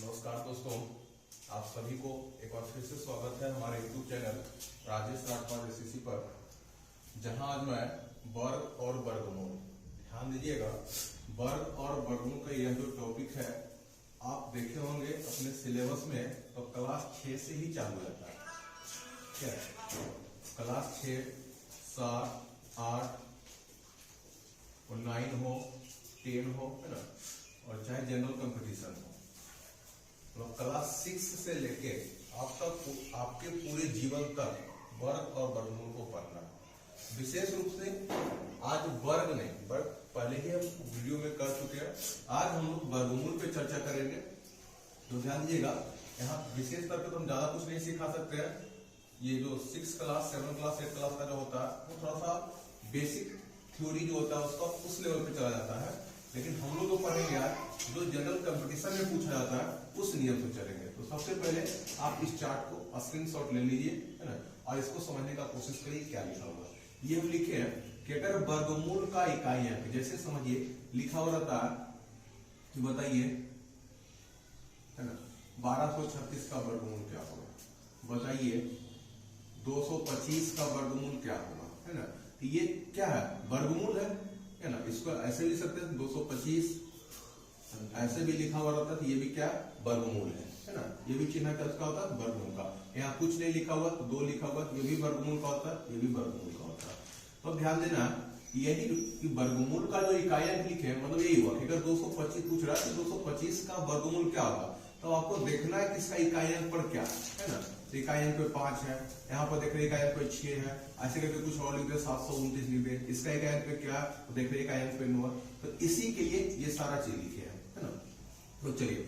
नमस्कार दोस्तों, आप सभी को एक बार फिर से स्वागत है हमारे YouTube channel Rajesh Rathore SSC पर, जहां आज मैं वर्ग और वर्गमूल, ध्यान दीजिएगा, वर्ग और वर्गमूल का यह जो टॉपिक है आप देखे होंगे अपने सिलेबस में, तो क्लास 6 से ही चालू रहता है। क्या क्लास 6, 7, 8 और 9 हो, 10 हो, है ना, और चाहे जनरल कंपटीशन हो, तो क्लास 6 से लेके आप तक आपके पूरे जीवन तक वर्ग और वर्गमूल को पढ़ना है। विशेष रूप से आज वर्ग नहीं, वर्ग पहले ही हम वीडियो में कर चुके हैं, आज हम लोग वर्गमूल पे चर्चा करेंगे। तो ध्यान दीजिएगा, यहाँ विशेष तौर पे तो हम ज्यादा कुछ नहीं सिखा सकते हैं। ये जो 6 क्लास, 7 क्लास, 8 क्लास का जो होता है वो थोड़ा सा बेसिक थ्योरी जो होता है उसका उस लेवल पे चला जाता है, लेकिन हम लोग तो पढ़ेंगे यार जो जनरल कंपटीशन में पूछा जाता है उस नियम से चलेंगे। तो सबसे पहले आप इस चार्ट को स्क्रीनशॉट ले लीजिए, है ना, और इसको समझने का कोशिश करिए क्या लिखा हुआ है। ये हम लिखे हैं कि अगर वर्गमूल का इकाई अंक, जैसे समझिए लिखा हुआ रहता है कि बताइए, है ना, 1236 का वर्गमूल क्या होगा, बताइए 225 का वर्गमूल क्या होगा, है ना। तो ये क्या है, वर्गमूल है ना। इसको ऐसे लिख सकते हैं 225, ऐसे भी लिखा हुआ रहता है, तो ये भी क्या वर्गमूल है ना। ये भी चिन्ह का होता है वर्गमूल का। यहाँ कुछ नहीं लिखा हुआ तो 2 लिखा हुआ, ये भी वर्गमूल का होता है, ये भी वर्गमूल का होता है। तो ध्यान देना यही कि वर्गमूल का जो इकाई अंक लिखे मतलब यही हुआ कि अगर 225 पूछ रहा है तो 225 का वर्गमूल क्या होगा, तो आपको देखना है कि इसका इकाई अंक पर क्या है ना। तो इकाई अंक पे 5 है, यहाँ पर देख रहे इकाई अंक पे 6 है, ऐसे करके कुछ और लिख दे 729 लिख दे। इसका इकाई अंक पे क्या, तो देख रहे इकाई अंक पे 9। तो इसी के लिए ये सारा चीज लिखे है ना। तो चलिए,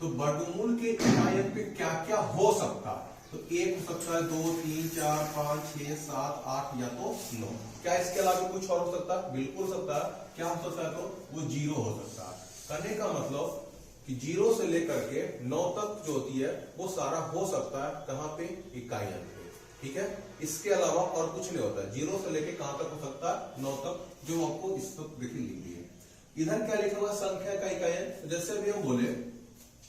तो वर्गमूल के इकाई अंक पे क्या क्या हो सकता है, तो 1 हो सकता है, 2, 3, 4, 5, 6, 7, 8 या तो 9। क्या इसके अलावा कुछ और हो सकता है, बिल्कुल हो सकता है। क्या हो सकता है, तो वो 0 हो सकता है। करने का मतलब कि 0 से लेकर के 9 तक जो होती है वो सारा हो सकता है, कहां पे, इकाई अंक पे, ठीक है। इसके अलावा और कुछ नहीं होता है। 0 से लेके कहां तक हो सकता है, 9 तक, जो आपको इस तक देखिए लिख दिए। इधर क्या लिखा हुआ, संख्या का इकाई अंक। जैसे अभी हम बोले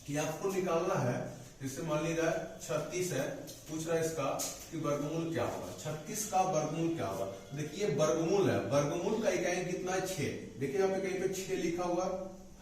कि आपको निकालना है, जैसे मान लीजिए 36 है, पूछ रहा है इसका कि वर्गमूल क्या होगा, 36 का वर्गमूल क्या होगा। देखिए वर्गमूल है, वर्गमूल का इकाई अंक कितना है, 6। देखिए यहाँ पे कहीं पे 6 लिखा हुआ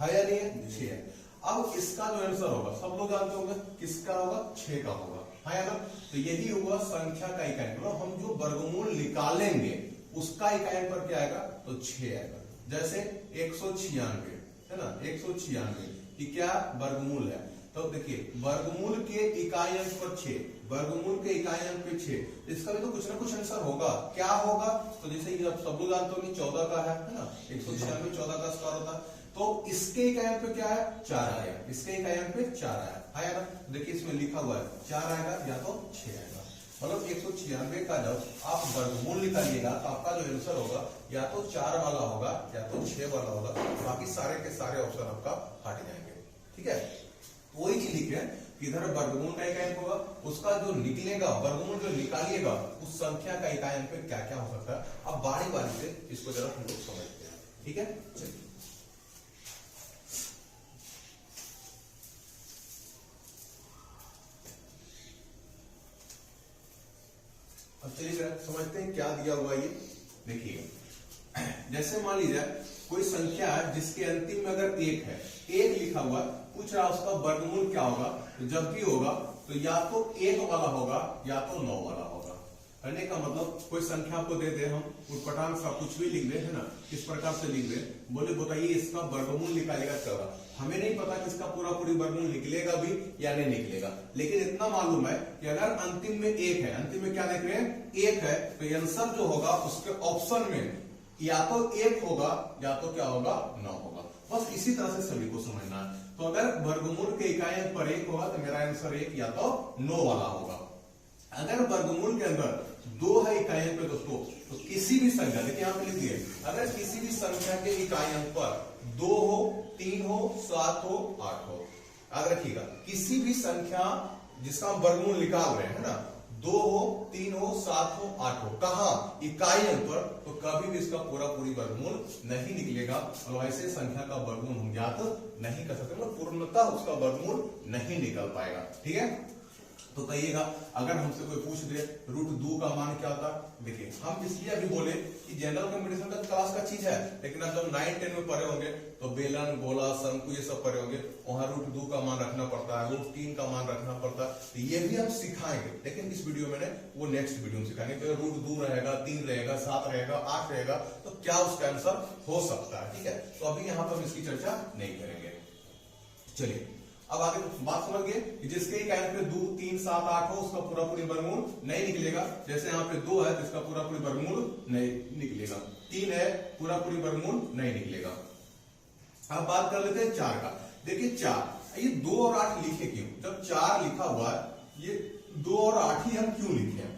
है या नहीं है, 6 है। अब इसका जो आंसर होगा सब लोग जानते होंगे किसका होगा, 6 का होगा, है ना। तो यही होगा संख्या का इकाई अंक। हम जो वर्गमूल निकालेंगे उसका इकाई अंक पर क्या आएगा, तो 6 आएगा। जैसे 196 है ना, 196 कि क्या वर्गमूल है। तो देखिए वर्गमूल के इकाई अंक पर 6, वर्गमूल के इकाई अंक पे 6, इसका भी तो कुछ ना कुछ आंसर होगा। क्या होगा, तो जैसे ये सब लोग जानते हो कि 14 का है ना, 196 14 का स्क्वायर होता है। तो इसके इकाई अंक पे क्या है, 4 आया, इसके इकाई अंक पे 4 आया ना। देखिए इसमें लिखा हुआ है 4 आएगा या तो 6 आएगा। मतलब 196 का जब आप वर्गमूल निकालिएगा तो आपका जो आंसर होगा या तो 4 वाला होगा या तो 6 वाला होगा, बाकी सारे के सारे ऑप्शन आपका हट जाएंगे, ठीक है। वही चीज लिखे कि इधर वर्गमूल का इकाई अंक होगा, उसका जो निकलेगा वर्गमूल जो निकालिएगा उस संख्या का इकाई अंक पे क्या क्या हो सकता है। अब बारी बारी से इसको जरा हम लोग समझते हैं, ठीक है। चलिए अब चलिए समझते हैं क्या दिया हुआ ये। देखिए जैसे मान लीजिए कोई संख्या है जिसके अंतिम में अगर 1 है, 1 लिखा हुआ, पूछ रहा उसका वर्गमूल क्या होगा। तो जब भी होगा तो या तो 1 वाला होगा या तो 9 वाला होगा। करने का मतलब कोई संख्या को दे दे, हम उटपटांग सा कुछ भी लिख दे, है ना, किस प्रकार से लिख दे, बोले बताइए इसका वर्गमूल निकालेगा 14। हमें नहीं पता कि इसका पूरा पूरी वर्गमूल निकलेगा भी या नहीं निकलेगा, लेकिन इतना मालूम है कि अगर अंतिम में 1 है, अंतिम में क्या देख रहे हैं, 1 है, तो आंसर जो होगा उसके ऑप्शन में या तो 1 होगा या तो क्या होगा, 9 होगा। बस इसी तरह से सभी को समझना है। तो अगर वर्गमूल के इकाई अंक पर 1 होगा तो मेरा आंसर 1 या तो 9 वाला होगा। अगर वर्गमूल के अंदर 2 है इकाई अंक पे दोस्तों, तो किसी भी संख्या, देखिए यहाँ पे लिख दिए, अगर किसी भी संख्या के इकाई अंक पर 2 हो, 3 हो, 7 हो, 8 हो, याद रखिएगा किसी भी संख्या जिसका हम वर्गमूल निकाल रहे हैं ना, 2 हो, 3 हो, 7 हो, 8 हो, कहा इकाई अंक पर, तो कभी भी इसका पूरा पूरी वर्गमूल नहीं निकलेगा और ऐसे संख्या का वर्गमूल हम ज्ञात नहीं कर सकते, मतलब पूर्णतः उसका वर्गमूल नहीं निकल पाएगा। ठीक है, तो कहिएगा अगर हमसे कोई पूछ दे √2 का मान क्या होता है, देखिए हम इसलिए अभी बोले कि जनरल कंपटीशन का क्लास का चीज है, लेकिन आप जब 9, 10 में पढ़े होंगे तो बेलन, गोला, शंकु ये सब पढ़े होंगे, वहां √2 का मान रखना पड़ता है, √3 का मान रखना पड़ता है, तो ये भी हम सिखाएंगे, लेकिन इस वीडियो में वो नेक्स्ट वीडियो में सिखाएंगे। √2 रहेगा, 3 रहेगा, 7 रहेगा, 8 रहेगा, तो क्या उसका आंसर हो सकता है। ठीक है, तो अभी यहाँ पर हम इसकी चर्चा नहीं करेंगे। चलिए अब आगे बात समझ गए कि जिसके इकाई पे 2, 3, 7, 8 हो उसका पूरा पूरी वर्गमूल नहीं निकलेगा। जैसे यहाँ पे 2 है तो इसका पूरा पूरी वर्गमूल नहीं निकलेगा, 3 है पूरा पूरी वर्गमूल नहीं निकलेगा। अब बात कर लेते हैं 4 का। देखिए 4, ये 2 और 8 लिखे क्यों? जब 4 लिखा हुआ है, ये 2 और 8 ही हम क्यों लिखे हैं?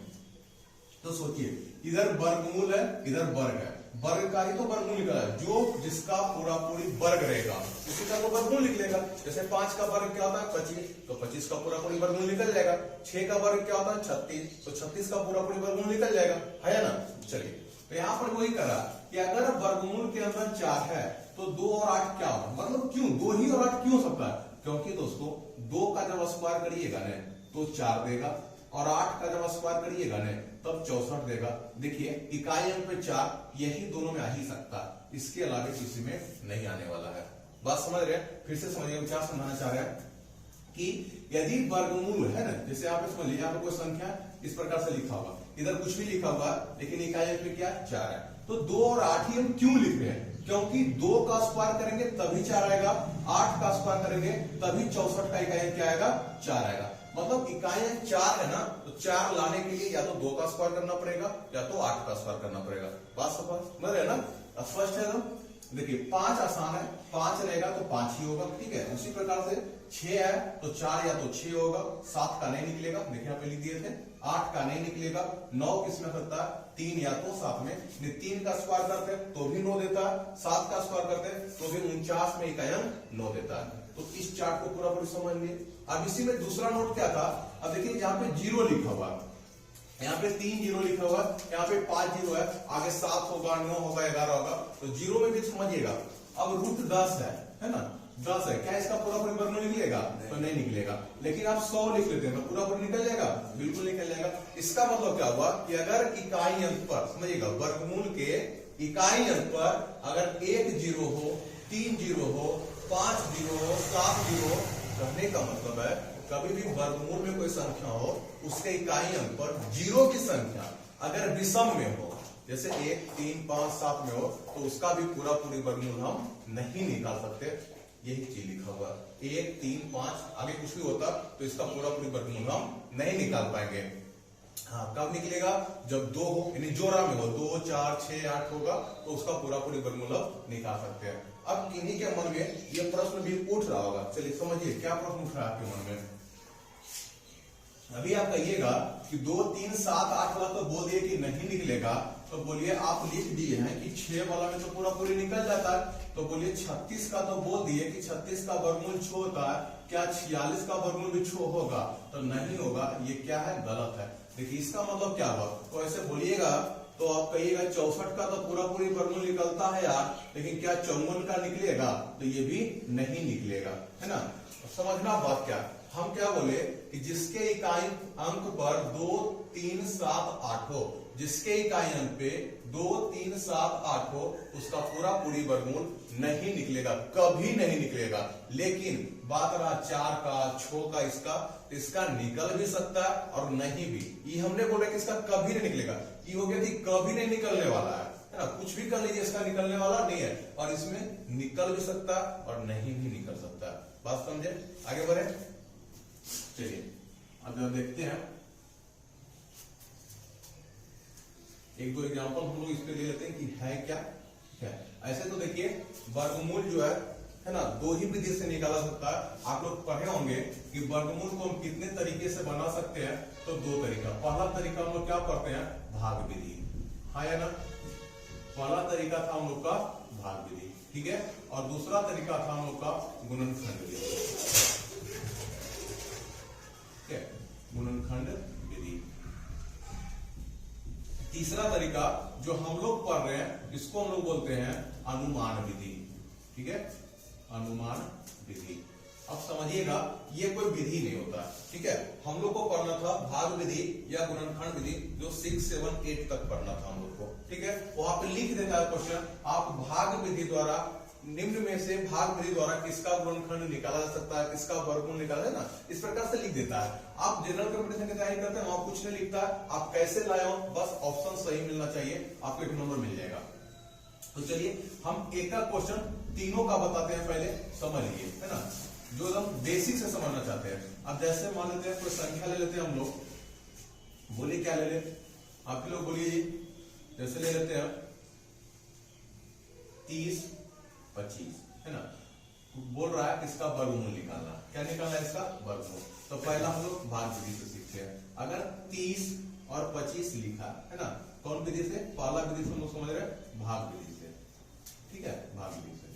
तो सोचिए, इधर वर्गमूल है, इधर वर्ग है, वर्ग का ही तो वर्गमूल निकला है, जो जिसका पूरा पूरी वर्ग रहेगा उसी का तो वर्गमूल निकलेगा। जैसे 5 का वर्ग क्या होता है? 25, तो 25 का पूरा पूरी वर्गमूल निकल जाएगा। 6 का वर्ग क्या होता है? 36, तो 36 का पूरा पूरी वर्गमूल निकल जाएगा, है ना। चलिए, तो यहाँ पर वही करा कि अगर वर्गमूल के अंदर 4 है तो 2 और 8 क्या होगा, मतलब क्यों 2 ही और 8 क्यों हो सकता है? क्योंकि दोस्तों 2 का जब स्क्वायर करिएगा ना तो 4 देगा, और 8 का जब स्क्वायर करिएगा ना तब 64 देगा। देखिए इकाई अंक पे 4, यही दोनों में आ ही सकता, इसके अलावा किसी में नहीं आने वाला है। बात समझ रहे हैं? फिर से समझिए, क्या समझाना चाह रहे हैं कि यदि वर्गमूल है ना, जैसे आप समझिए यहाँ पे कोई संख्या इस प्रकार से लिखा हुआ, इधर कुछ भी लिखा हुआ लेकिन इकाई अंक पे क्या 4 है, तो 2 और 8 ही हम क्यों लिख रहे हैं? क्योंकि 2 का स्क्वायर करेंगे तभी 4 आएगा, 8 का स्क्वायर करेंगे तभी 64 का इकाई अंक क्या आएगा? 4 आएगा। मतलब इकाई अंक 4 है ना, तो 4 लाने के लिए या तो 2 का स्क्वायर करना पड़ेगा या तो 8 का स्क्वायर करना पड़ेगा। बात समझ रहे ना, स्पष्ट है ना। देखिए 5 आसान है, 5 रहेगा तो 5 ही होगा। ठीक है, उसी प्रकार से 6 है तो 4 या तो 6 होगा, 7 का नहीं निकलेगा, देखिए यहाँ पे लिख दिए थे, 8 का नहीं निकलेगा, 9 किसमें करता है? 3 या तो 7 में, 3 का स्क्वायर करते हैं तो भी 9 देता है, 7 का स्क्वायर करते हैं तो भी 49 में इकाई अंक 9 देता है। तो इस चार्ट को पूरा पूरी समझ लिए। अब इसी में दूसरा नोट क्या था, अब देखिए यहाँ पे 0 लिखा हुआ, यहाँ पे 3 0 लिखा हुआ, यहाँ पे 5 0 है, आगे 7 होगा, 9 होगा, 11 होगा, तो 0 में भी समझिएगा। अब √10 है ना, 10 है, क्या इसका पूरा पूरी वर्गमूल निकलेगा? तो नहीं निकलेगा। लेकिन आप 100 लिख लेते हैं तो पूरा पूरी निकल जाएगा, बिल्कुल निकल जाएगा। इसका मतलब क्या हुआ कि अगर इकाई अंक पर समझिएगा, वर्गमूल के इकाई अंक पर अगर 1 0 हो, 3 0 हो, 5 0 हो, 7 0 हो, कहने का मतलब है कभी भी वर्गमूल में कोई संख्या हो, उसके इकाई अंक पर 0 की संख्या अगर विषम में हो, जैसे 1, 3, 5, 7 में हो, तो उसका भी पूरा पूरी वर्गमूल हम नहीं निकाल सकते। यही चीज लिखा हुआ, 1, 3, 5 आगे कुछ भी होता तो इसका पूरा पूरी वर्गमूल हम नहीं निकाल पाएंगे। हाँ, कब निकलेगा? जब 2 हो, यानी जोड़ा में हो, 2, 4, 6, 8 होगा तो उसका पूरा पूरी वर्गमूल हम निकाल सकते हैं। अब इन्हीं के मन में ये प्रश्न भी उठ रहा होगा, चलिए समझिए क्या प्रश्न उठ रहा है आपके मन में। अभी आप कहिएगा कि 2, 3, 7, 8 वाला तो बोल दिए कि नहीं निकलेगा, तो बोलिए आप लिख दिए हैं कि 6 वाला में तो पूरा पूरी निकल जाता है, तो बोलिए 36 का तो बोल दिए कि 36 का वर्गमूल 6 होता है, क्या 46 का वर्गमूल भी 6 होगा? तो नहीं होगा, ये क्या है? गलत है। देखिए इसका मतलब क्या हुआ, तो ऐसे बोलिएगा तो आप कहिएगा 64 का तो पूरा पूरी वर्गमूल निकलता है यार, लेकिन क्या 54 का निकलेगा? तो ये भी नहीं निकलेगा, है ना। समझना बात क्या, हम क्या बोले कि जिसके इकाई अंक पर 2, 3, 7, 8 हो, जिसके इकाई अंक पे 2, 3, 7, 8 हो, उसका पूरा पूरी वर्गमूल नहीं निकलेगा, कभी नहीं निकलेगा। लेकिन बात रहा 4 का, 6 का, इसका निकल भी सकता है और नहीं भी। ये हमने बोला कि इसका कभी नहीं निकलेगा, ये हो गया कि कभी नहीं निकलने वाला है ना, कुछ भी कर लीजिए इसका निकलने वाला नहीं है, और इसमें निकल भी सकता है और नहीं भी निकल सकता है। बात समझे? आगे बढ़े, चलिए अब देखते हैं एक दो एग्जांपल हम लोग इस पे ले लेते हैं कि है क्या है। ऐसे तो देखिए वर्गमूल जो है ना, 2 ही विधि से निकाला सकता है। आप लोग पढ़े होंगे कि वर्गमूल को हम कितने तरीके से बना सकते हैं, तो 2 तरीका। पहला तरीका हम लोग क्या करते हैं? भाग विधि, हाँ या ना। पहला तरीका था हम लोग का भाग विधि, ठीक है, और दूसरा तरीका था हम लोग का गुणनखंड विधि, गुणनखंड विधि। तीसरा तरीका जो हम लोग पढ़ रहे हैं इसको हम लोग बोलते हैं अनुमान विधि। ठीक है, अनुमान विधि। अब समझिएगा ये कोई विधि नहीं होता। ठीक है, हम लोग को पढ़ना था भाग विधि या गुणनखंड विधि, जो 6, 7, 8 तक पढ़ना था हम लोग को। ठीक है, वहां पे लिख देता है क्वेश्चन, आप भाग विधि द्वारा निम्न में से भाग विधि द्वारा किसका गुणनखंड निकाला जा सकता है, किसका वर्गमूल निकाला है ना, इस प्रकार से लिख देता है। आप जनरल कंपटीशन की तैयारी करते हैं वहां कुछ नहीं लिखता है, आप कैसे लाए हो बस ऑप्शन सही मिलना चाहिए, आपको एक नंबर मिल जाएगा। तो चलिए हम एक का क्वेश्चन तीनों का बताते हैं, पहले समझ लीजिए, है ना, जो एकदम बेसिक से समझना चाहते हैं। अब जैसे मान लेते हैं कोई संख्या ले लेते हैं हम लोग, बोलिए क्या ले ले, आप लोग बोलिए जी, जैसे ले लेते हैं 30, 25, है ना, बोल रहा है किसका वर्गमूल निकालना, क्या निकालना है इसका वर्गमूल। तो पहला हम लोग भाग विधि से सीखते हैं। अगर 30 और 25 लिखा है ना, कौन विधि से, पहला विधि से हम लोग समझ रहे हैं भाग विधि से। ठीक है, भाग विधि से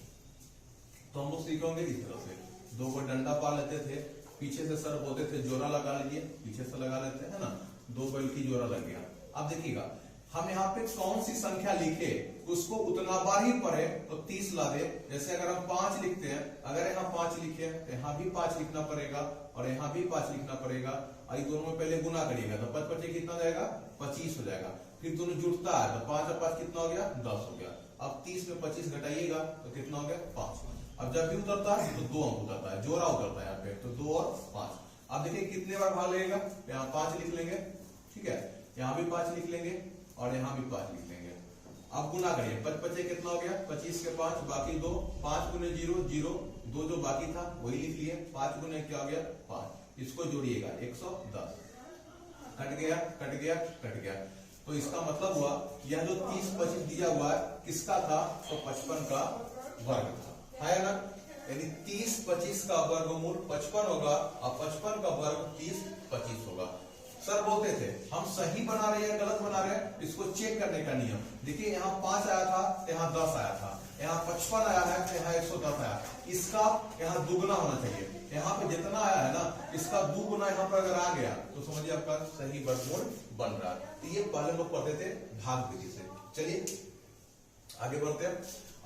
तो हम लोग सीखेंगे इस तरह से, दो को डंडा पा लेते थे, पीछे से सर बोलते थे जोरा लगा लीजिए, पीछे से लगा लेते हैं ना, 2 बैल की जोरा लग गया। अब देखिएगा हम यहाँ पे कौन सी संख्या लिखे उसको उतना बार ही पढ़े तो 30 ला दे। जैसे अगर हम 5 लिखते हैं, अगर यहाँ 5 लिखे तो यहाँ भी 5 लिखना पड़ेगा और यहाँ भी 5 लिखना पड़ेगा, और दोनों में पहले गुना करिएगा तो 5 5 कितना जाएगा, 25 हो जाएगा। फिर दोनों जुड़ता है तो 5 और 5 कितना हो गया, 10 हो गया। अब 30 में 25 घटाइएगा तो कितना हो गया, 5। अब जब भी उतरता है तो 2 अंक उतरता है, जोड़ा उतरता है यहाँ पे, तो 2 और 5। अब देखिए कितने बार भाग लगेगा, यहाँ 5 लिख लेंगे, ठीक है, यहाँ भी 5 लिख लेंगे और यहाँ भी 5 लिख लेंगे। अब गुना करिए, 5 5 कितना हो गया, 25 के 5 बाकी 2, 5 गुने 0 0, 2 जो बाकी था वही लिख लिए, 5 गुने क्या हो गया 5, इसको जोड़िएगा 110, कट गया कट गया कट गया। तो इसका मतलब हुआ यह जो 30 25 दिया हुआ है किसका था, तो 55 का वर्ग था, है ना। यानी 30 25 का वर्गमूल 55 होगा और 55 का वर्ग 30 25 होगा। सर बोलते थे हम सही बना रहे हैं गलत बना रहे हैं, इसको चेक करने का नियम देखिए, यहाँ 5 आया था, यहाँ 10 आया था, यहाँ 55 आया है, यहाँ 110 आया, इसका यहाँ दुगना होना चाहिए। यहाँ पे जितना आया है ना, इसका दुगुना यहाँ पर अगर आ गया तो समझिए आपका सही वर्गमूल बन रहा है। तो ये पहले लोग पढ़ते थे भाग विधि से। चलिए आगे बढ़ते हैं।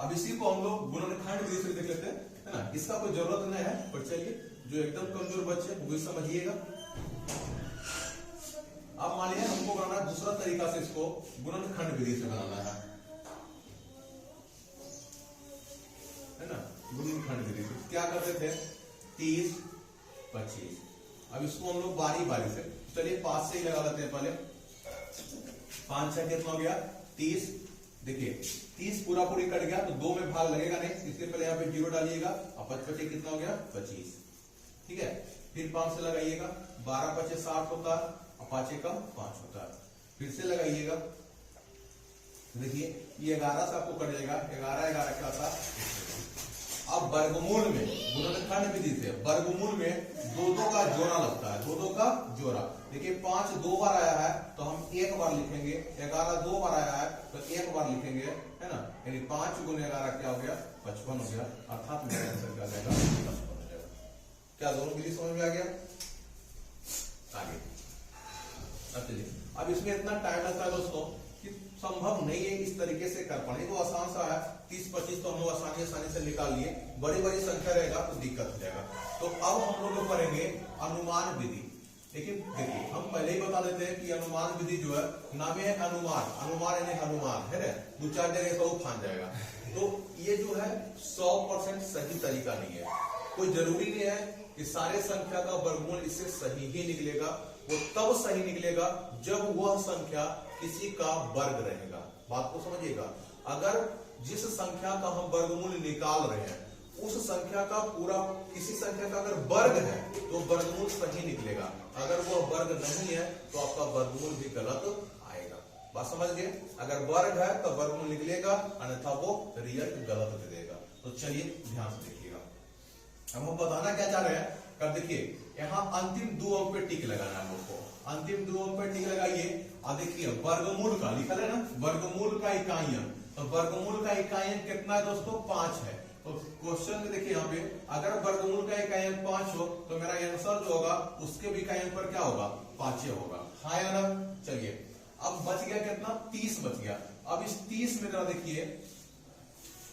अब इसी को हम लोग गुणनखंड विधि से देख लेते हैं, है ना, इसका कोई जरूरत नहीं है, पर चलिए जो एकदम कमजोर बच्चे वो भी समझिएगा। अब मान लीजिए हमको बनाना है दूसरा तरीका से, इसको गुणनखंड विधि से बनाना है ना, गुणनखंड विधि से क्या करते थे, 30 25। अब इसको हम लोग बारी बारी से, चलिए 5 से ही लगा लेते हैं पहले, 5 6 कितना हो गया 30। देखिए 30 पूरा पूरी कट गया तो 2 में भाग लगेगा नहीं, इसलिए पहले यहाँ पे 0 डालिएगा और 5 5 कितना हो गया 25। ठीक है, फिर 5 से लगाइएगा, 12 5 60 होता है और 5 का 5 होता है, फिर से लगाइएगा। देखिए ये 11 से आपको कट जाएगा, 11 11 क्या था। अब वर्गमूल में गुणनखंड विधि से वर्गमूल में 2 का जोड़ा लगता है, 2 का जोड़ा। देखिए 5 2 बार आया है तो हम 1 बार लिखेंगे, 11 2 बार आया है तो 1 बार लिखेंगे, है ना। यानी 5 गुने 11 क्या हो गया 55 हो गया, अर्थात मेरा आंसर क्या जाएगा 55 हो जाएगा। क्या दोनों विधि समझ में आ गया। आगे अब इसमें इतना टाइम लगता है दोस्तों कि संभव नहीं है इस तरीके से कर पाने, तो आसान सा है 30 25 तो हम लोग आसानी से निकाल लिए, बड़ी बड़ी संख्या रहेगा तो दिक्कत हो जाएगा। तो अब हम लोग पढ़ेंगे अनुमान विधि। लेकिन देखिए हम पहले ही बता देते हैं कि अनुमान विधि जो है नाम है अनुमान, अनुमान यानी हनुमान है ना, 2-4 जगह तो फान जाएगा। तो ये जो है 100% सही तरीका नहीं है, कोई जरूरी नहीं है कि सारे संख्या का वर्गमूल इससे सही ही निकलेगा, वो तब सही निकलेगा जब वह संख्या किसी का वर्ग रहेगा। बात को समझिएगा, अगर जिस संख्या का हम वर्गमूल निकाल रहे हैं उस संख्या का पूरा किसी संख्या का अगर वर्ग है तो वर्गमूल सही निकलेगा, अगर वो वर्ग नहीं है तो आपका वर्गमूल भी गलत आएगा। बात समझ गए, अगर वर्ग है तो वर्गमूल निकलेगा, अन्यथा वो रिजल्ट गलत दे देगा। तो चलिए ध्यान से देखिएगा, हम बताना क्या चाह रहे हैं। कर देखिए यहाँ अंतिम 2 अंक पे टिक लगाना है हमको, अंतिम 2 अंक पे टिक लगाइए और देखिए वर्गमूल का लिखा है ना, वर्गमूल का इकाइयां, तो वर्गमूल का इकाइयां कितना है दोस्तों 5 है। तो क्वेश्चन में देखिए यहाँ पे अगर वर्गमूल का इकाइयां 5 हो तो मेरा आंसर जो होगा उसके भी इकाइयों पर क्या होगा 5 होगा, हाँ या ना। चलिए अब बच गया कितना, 30 बच गया। अब इस 30 में जरा देखिए,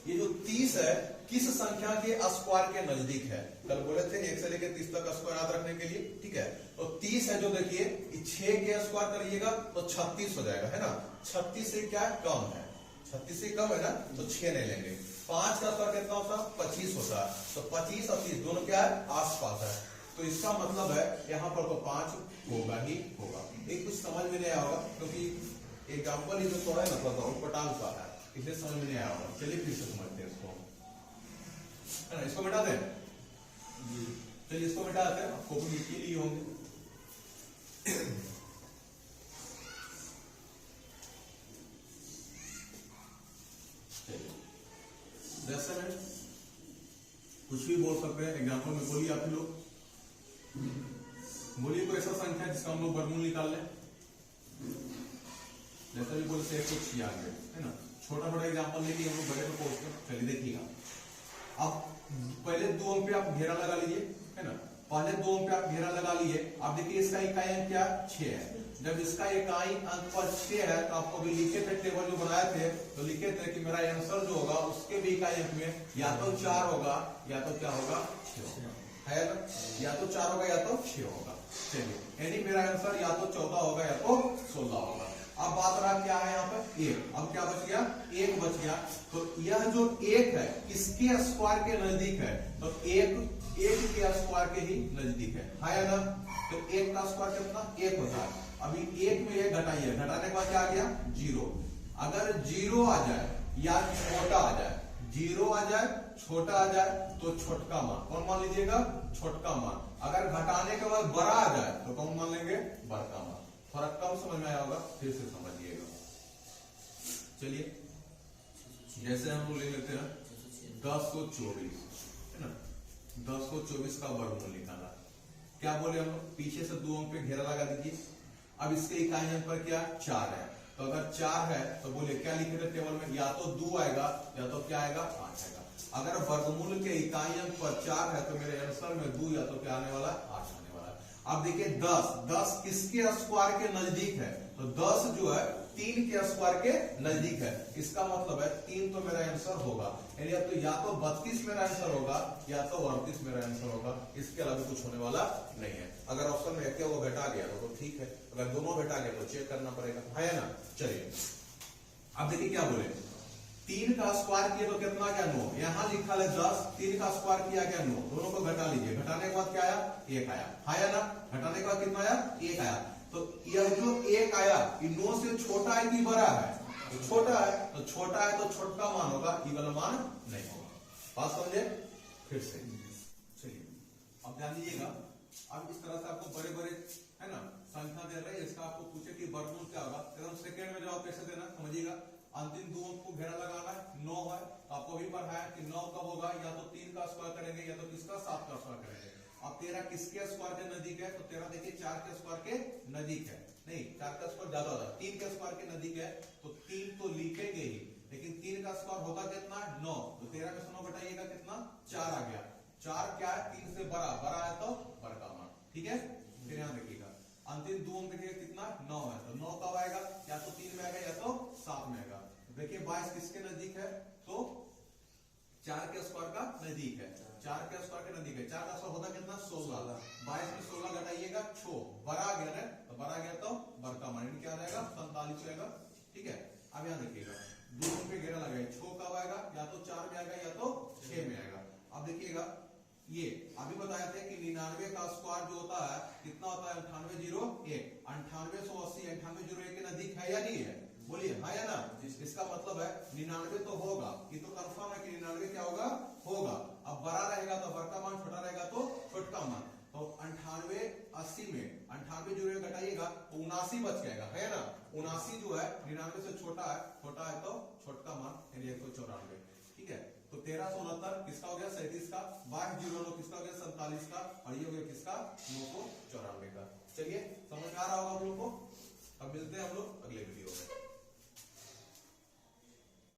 ये जो 30 है किस संख्या के स्क्वायर के नजदीक है। कल बोले थे 1 से लेकर 30 तक स्क्वायर याद रखने के लिए, ठीक है। तो 30 है जो देखिए 6 के स्क्वायर करिएगा तो 36 हो जाएगा, है ना। 36 से क्या कम है, 36 से कम है ना, तो 6 नहीं लेंगे। 5 का स्क्वायर कितना होता है, 25 होता है। तो 25 और 30 दोनों क्या है, आसपास है। तो इसका मतलब है यहाँ पर तो 5 होगा ही होगा। एक कुछ समझ में नहीं आया होगा क्योंकि एग्जाम्पल ही जो थोड़ा है ना थोड़ा पटाल का है, इसलिए समझ में नहीं आया होगा। चलिए फिर से समझते हैं इसको, है ना। इसको मिटा दें, चलिए इसको मिटा देते हैं, आपको भी लिख लिए होंगे। जैसे में कुछ भी बोल सकते हैं, एग्जाम्पल में बोलिए आप लोग, बोलिए कोई ऐसा संख्या जिसका हम लोग वर्गमूल निकाल लें। जैसा भी बोलते हैं कुछ छियानवे, है ना। छोटा छोटा एग्जाम्पल लेके हम लोग बड़े पे पहुंचते हैं। चलिए देखिएगा, अब पहले 2 अंक पे आप घेरा लगा लीजिए, है ना। पहले 2 अंक पे आप घेरा लगा लिए। अब देखिए इसका इकाई अंक क्या, 6 है। जब इसका इकाई अंक पर 6 है तो आपको भी लिखे थे, टेबल जो बनाए थे तो लिखे थे कि मेरा आंसर जो होगा उसके भी इकाई अंक में या तो 4 होगा या तो क्या होगा, 6 होगा, है ना। या तो 4 होगा या तो 6 होगा। चलिए यानी मेरा आंसर या तो 14 होगा या तो 16 होगा। अब बात रहा क्या है यहाँ पे, 1। अब क्या बच गया, 1 बच गया। तो यह जो 1 है किसके स्क्वायर के नजदीक है, तो 1 के स्क्वायर के ही नजदीक है ना। तो 1 का स्क्वायर कितना, 1 होता है। अभी 1 में 1 घटाइए, घटाने के बाद क्या आ गया, 0। अगर 0 आ जाए या छोटा आ जाए, 0 आ जाए छोटा आ जाए तो छोटका मान, कौन मान लीजिएगा, छोटका मान। अगर घटाने के बाद बड़ा आ जाए तो कौन मान लेंगे, बड़का मान। थोड़ा कम समझ में आया होगा, फिर से समझिएगा। चलिए जैसे हम लोग ले लेते हैं 10 को 24, है ना। 10 को 24 का वर्गमूल निकाला। क्या बोले हम लोग, पीछे से 2 अंक पे घेरा लगा दीजिए। अब इसके इकाई अंक पर क्या, 4 है। तो अगर 4 है तो बोले क्या लिखे थे टेबल में, या तो 2 आएगा या तो क्या आएगा, 8 आएगा। अगर वर्गमूल के इकाई अंक पर 4 है तो मेरे आंसर में 2 या तो क्या आने वाला, 8 आने वाला। अब देखिए 10 किसके स्क्वायर के नजदीक है, तो 10 जो है 3 के स्क्वायर के नजदीक है। इसका मतलब है 3 तो मेरा आंसर होगा, यानी या तो 32 मेरा आंसर होगा या तो 38 मेरा आंसर होगा। इसके अलावा कुछ होने वाला नहीं है। अगर ऑप्शन में एक वो घटा गया तो ठीक है, अगर दोनों घटा गया तो चेक करना पड़ेगा, है ना। चलिए अब देखिए क्या बोले, 3 का स्क्वायर किया तो कितना क्या, 9। यहां लिखा है 10, 3 का स्क्वायर किया क्या, 9। दोनों को घटा लीजिए, घटाने के बाद क्या आया, 1 आया, है ना। घटाने के बाद कितना आया, 1 आया। तो यह जो 1 आया ये 9 से छोटा है कि बड़ा है, तो छोटा है। तो छोटा है तो छोटा मान होगा, ये वाला मान नहीं होगा। बात समझे, फिर से चलिए अब ध्यान दीजिएगा। अब इस तरह से आपको बड़े बड़े, है ना, संख्या दे रहे हैं, इसका आपको पूछे कि वर्गमूल क्या होगा, एकदम सेकंड में जवाब कैसे देना समझिएगा। अंतिम 2 अंक को घेरा लगाना है, 9 है। आपको भी पढ़ा है कि 9 कब होगा, या तो 3 का स्क्वायर करेंगे या तो किसका, 7 का स्क्वायर करेंगे। अब 13 किसके स्क्वायर के नजदीक है, तो 13 देखिए 4 के स्क्वायर के नजदीक है, नहीं 4 का स्क्वायर ज्यादा होता है, 3 के स्क्वायर के नजदीक है। तो 3 तो लिखेंगे ही, लेकिन 3 का स्क्वायर होता कितना, 9। तो 13 में से 9 घटाइएगा कितना, 4 आ गया। 4 क्या है, 3 से बड़ा, बड़ा है तो बड़का मान, ठीक है। फिर यहां देखिएगा अंतिम 2 अंक देखिएगा कितना, 9 है। तो 9 कब आएगा, या तो 3 में आएगा या तो 7 में आएगा। देखिए 22 किसके नजदीक है, तो 4 के स्क्वायर का नजदीक है, 4 के स्क्वायर के नजदीक है। 4 का स्क्वायर होता कितना, 16। 22 में 16 घटाइएगा 6, बड़ा आ गया ना, तो बड़ा गया तो बड़का मान क्या आ जाएगा, 47 आएगा, ठीक है। अब यहां देखिएगा 2 अंक पे घेरा लगाइए, 6 कब आएगा, या तो 4 में आएगा या तो 6 में आएगा। अब देखिएगा ये अभी बताया थे कि 99 का स्क्वायर जो होता है कितना होता है, 9801। 9880 9801 के नजदीक है या नहीं है, बोलिए, है या ना। इसका मतलब है 99 तो होगा, ये तो कंफर्म है कि 99 क्या होगा, होगा। अब बड़ा रहेगा तो बड़का मान, छोटा रहेगा तो छोटका मान। तो 9880 में 98 घटाइएगा तो 79 बच जाएगा, है ना। 79 जो है 99 से छोटा है तो छोटका मान यानी 194, ठीक है। तो 1369 किसका हो गया, 37 का। 2209 किसका हो गया, 47 का। और ये हो गया किसका, 994 का। चलिए समझ आ रहा होगा हम लोग को। अब मिलते हैं हम लोग अगले वीडियो में।